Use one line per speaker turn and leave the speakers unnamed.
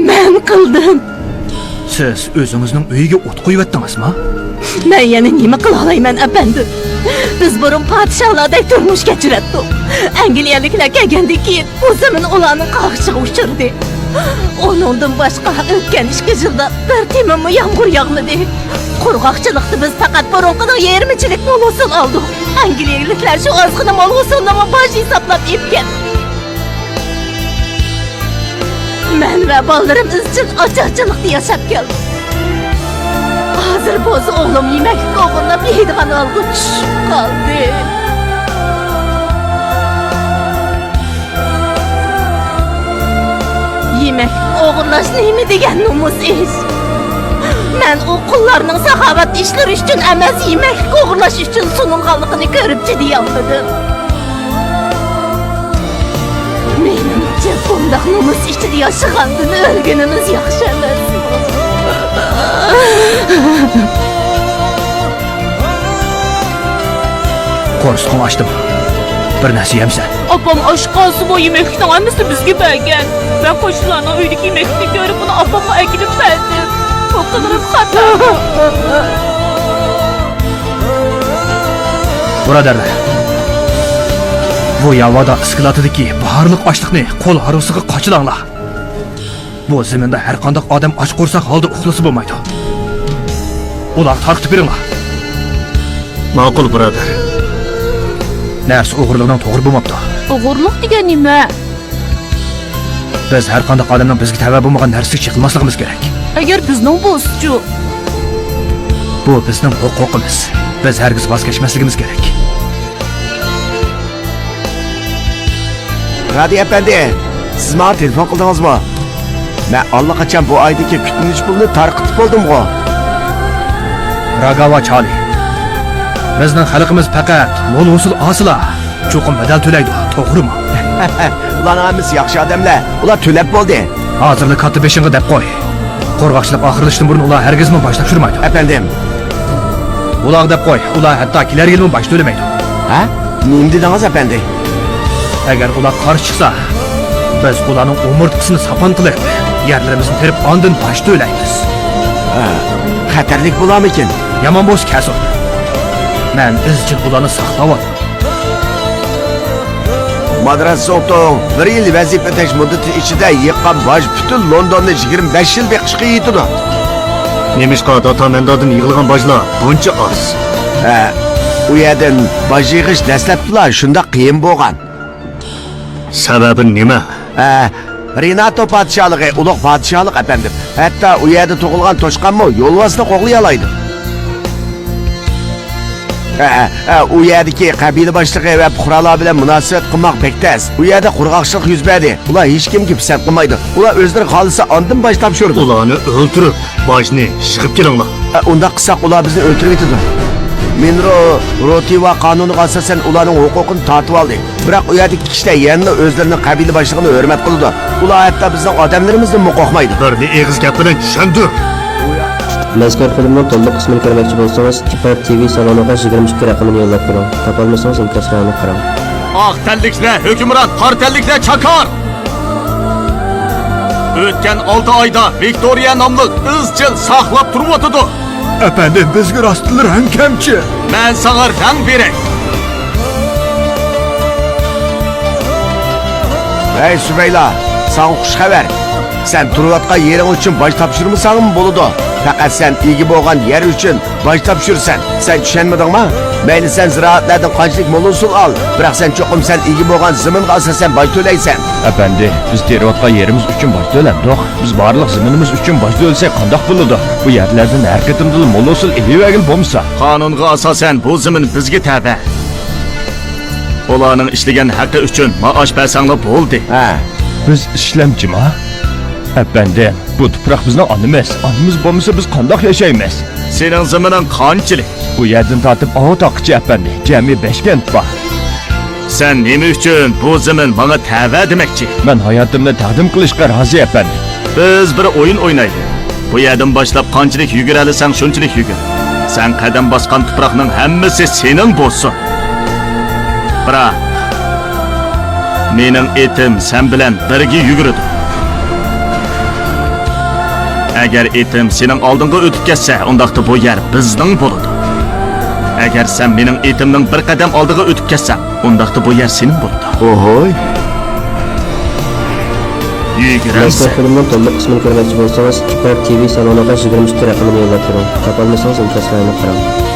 Men qildim.
Siz o'zingizning uyiga o't qo'yib etdingizmi?
Men yana nima qila olayman, efendi? Biz burun podshohlardek turmush kechirdik. Angliyaliklar kelgandan keyin o'zimin ularning qarg'ishiga uchirdi. Onundan boshqa o'tgan 2 yilda bir temimmi yomg'ir yog'madi. Qurg'oqchilikda biz faqat burunqining 20chilik mol hosil oldik. Angliyaliklar shu ozgina mol hosilni bosh hisoblab yetgan. Men va bolalarim izchil ocharchilikda yashab keldik. Hozir bo'z o'g'lim yemak qo'g'irlab yeydigan olg'i tushib qoldi. Yemak o'g'irlash nima degan nomus ish? Men o qullarning saxovat ishlari uchun emas, yemak o'g'irlash uchun sunilganligini ko'rib chidayolmadim. Menimcha bundoq nomus ichida yashagandan o'lganimiz yaxshi emas.
Qo'rsqon ochdim. Bir narsa yemsan.
Apam oshqozi bu yemekning hammasi bizga bergan. Ben qo'shnilarning uydagi yemekni ko'rib, uni apamga akilib berdim. Bu qidirib xato.
Birodarlar, bu yavada iskilatidagi baharliq ochliqni qo'l harusiga qochilanglar. Bu zaminda har qanday odam och qo'rsoq holda uxlasa bo'lmaydi. Ular tarqitib beringlar.
Ma'qul birodar.
Narsa o'g'irlikdan to'g'ri bo'lmabdi.
O'g'irlik degan nima?
Biz har qanday odamning bizga tava bo'lmagan narsaga chiqilmasligimiz kerak.
Agar bizning bo'lsa-chi,
bu bizning huquqimiz. Biz hargiz voz kechmasligimiz kerak.
Radi efendi, siz bana telefon qildingizmi? Men allaqachon bu oydagi kutinish pulni tarqitib bo'ldim-ku.
Ragava Chali. Bizning xalqimiz faqat mo'l usul asla cho'qim badal to'laydi, to'g'rimi?
Ular hammasi yaxshi odamlar. Ular to'lab bo'ldi.
Hozirni katta beshinga deb qo'y. Qo'rg'oqchilik oxirilishdan burun ular hargizmi bosh topshirmaydi.
Efendim.
Ular deb qo'y. Ular hatto kelar yilmi bosh to'lamaydi.
Ha? Nima dedingiz efendi?
Agar ular qarshi chiqsa, biz ularning umurtqisini sapan qilib, yerlarimizni terib ondan bosh to'laymiz.
Xatarlik bo'larmikin?
Yomon bo'z kasul. Men izchil ularni saqlayapman.
Madrasa o'qitib, 1 yil vazifa o'tash muddati ichida yiqqan bosh butun Londonni 25 yil beqishga yetadi.
Nemishqa datamendodin yig'ilgan bojlar buncha oz.
U yerdan boj yig'ish dastlabda shunda qiyin bo'lgan.
Sababi nima?
Renato podshohligi ulug' podshohlik efendim. Hatto u yerda tug'ilgan to'shqanmi yo'lvosni qo'g'lay oladi. U yerdagi qabila boshlig'i va fuqarolar bilan munosabat qilmoq bektas. U yerda qurg'oqchilik yuz berdi. Ular hech kimga pisand qilmaydi. Ular o'zlari xohlasa ondan bosh topshirdi.
Ularni o'ltirib, bojni yig'ib kelinglar.
Unda qilsak ular bizni o'ltirib ketadi. Minro roti va qonuniga asosan ularning huquqini tortib oldi. Biroq u yerdagi kishilar yana o'zlarining qabila boshlig'ini hurmat qiladi. Ular hatto bizning odamlarimizni qo'rqmaydi.
Birni eg'iz gap bilan tushundir.
Mazkur filmning to'liq qismini ko'rmoqchi bo'lsangiz, Kipar TV saloniga 22 raqamini yo'llab ko'ring. Topolmasangiz inkaslarni qarang.
Oq tanliklar hukmron, qor tanliklar chakor. O'tgan 6 oyda Victoria nomli izchil saqlab turib o'tdi.
Efendim, bizga rostlar hankamchi.
Men sana rang beray.
Hey Sübeyla, sana xush xabar. Sen turayotgan yering uchun bosh topshirmasangmi bo'ladi? Faqat sen egi bo'lgan yer uchun bosh topshirsan. Sen tushunmadingmi? Mayli sen ziroatlardan qanchalik mo'l usul ol, biroq sen cho'qim sen egi bo'lgan zaminga asosan bosh to'laysan.
Efendi, biz terayotgan yerimiz uchun bosh to'ladik. Biz barliq zaminimiz uchun bosh to'lsak qandoq bo'ladi? Bu yerlardan har qatimda mo'l usul elivagil bo'lsa,
qonunga asosan bu zamin bizga tava. Ularning ishlagan haqqi uchun maosh bersanglar bo'ldi.
Biz ishlamchimi? Efendim, bu tuproq bizning onimiz. Onimiz bo'lmasa biz qandoq yashaymiz?
Sening zamining qanchalik?
Bu yerdan tortib Ovotoqchi efendi, jami 5 kent bor.
Sen nima uchun bu zamin menga tava demoqchi?
Men hayotimni taqdim qilishga rozi efendi.
Biz bir o'yin o'ynaylik. Bu yerdan boshlab qanchalik yuguralasan shunchalik yugur. Sen qadam bosgan tuproqning hammasi sening bo'lsin. Biroq mening etim sen bilan birga yuguradi. Agar etim sening oldinga o'tib ketsa, undaqda bu yer bizning bo'ladi. Agar sen mening etimning bir qadam oldiga o'tib ketsang, undaqda bu yer sening bo'ladi.
Ohoy.
Yuguramsan.
Mazkur filmning to'liq qismini ko'rmoqchi bo'lsangiz, Kipar TV saloniga 22 raqamini yo'llab turing. Topolmasangiz imkonslarni qarang.